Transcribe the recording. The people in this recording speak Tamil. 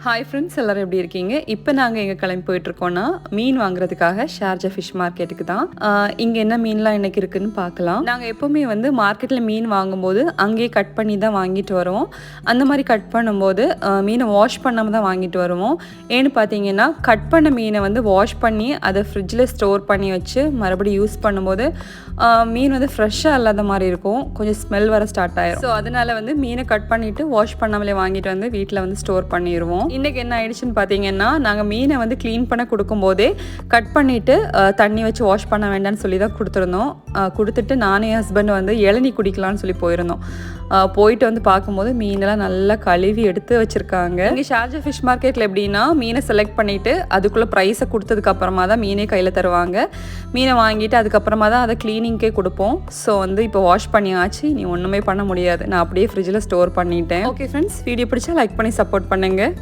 ஹாய் ஃப்ரெண்ட்ஸ், எல்லோரும் எப்படி இருக்கீங்க? இப்போ நாங்கள் எங்கே கிளம்பி போயிட்டுருக்கோன்னா மீன் வாங்குறதுக்காக ஷார்ஜா ஃபிஷ் மார்க்கெட்டுக்கு தான். இங்கே என்ன மீன்லாம் எனக்கு இருக்குதுன்னு பார்க்கலாம். நாங்கள் எப்போவுமே வந்து மார்க்கெட்டில் மீன் வாங்கும்போது அங்கேயே கட் பண்ணி தான் வாங்கிட்டு வருவோம். அந்த மாதிரி கட் பண்ணும்போது மீனை வாஷ் பண்ணாமல் தான் வாங்கிட்டு வருவோம். ஏன்னு பார்த்தீங்கன்னா கட் பண்ண மீனை வந்து வாஷ் பண்ணி அதை ஃப்ரிட்ஜில் ஸ்டோர் பண்ணி வச்சு மறுபடியும் யூஸ் பண்ணும்போது மீன் வந்து ஃப்ரெஷ்ஷாக இல்லாத மாதிரி இருக்கும், கொஞ்சம் ஸ்மெல் வர ஸ்டார்ட் ஆயிரும். ஸோ அதனால் வந்து மீனை கட் பண்ணிவிட்டு வாஷ் பண்ணாமலே வாங்கிட்டு வந்து வீட்டில் வந்து ஸ்டோர் பண்ணிடுவோம். இன்றைக்கி என்ன ஆயிடுச்சுன்னு பார்த்தீங்கன்னா, நாங்கள் மீனை வந்து க்ளீன் பண்ண கொடுக்கும்போதே கட் பண்ணிவிட்டு தண்ணி வச்சு வாஷ் பண்ண வேண்டாம்னு சொல்லி தான் கொடுத்துருந்தோம். கொடுத்துட்டு நானே ஹஸ்பண்ட் வந்து இளநீ குடிக்கலான்னு சொல்லி போயிருந்தோம். போயிட்டு வந்து பார்க்கும்போது மீனெல்லாம் நல்லா கழுவி எடுத்து வச்சுருக்காங்க. இங்கே ஷார்ஜா ஃபிஷ் மார்க்கெட்டில் எப்படின்னா மீனை செலக்ட் பண்ணிவிட்டு அதுக்குள்ளே ப்ரைஸை கொடுத்ததுக்கப்புறமா தான் மீனே கையில் தருவாங்க. மீனை வாங்கிட்டு அதுக்கப்புறமா தான் அதை க்ளீனிங்கே கொடுப்போம். ஸோ வந்து இப்போ வாஷ் பண்ணியாச்சு, நீ ஒன்றுமே பண்ண முடியாது. நான் அப்படியே ஃப்ரிட்ஜில் ஸ்டோர் பண்ணிட்டேன். ஓகே ஃப்ரெண்ட்ஸ், வீடியோ பிடிச்சா லைக் பண்ணி சப்போர்ட் பண்ணுங்கள்.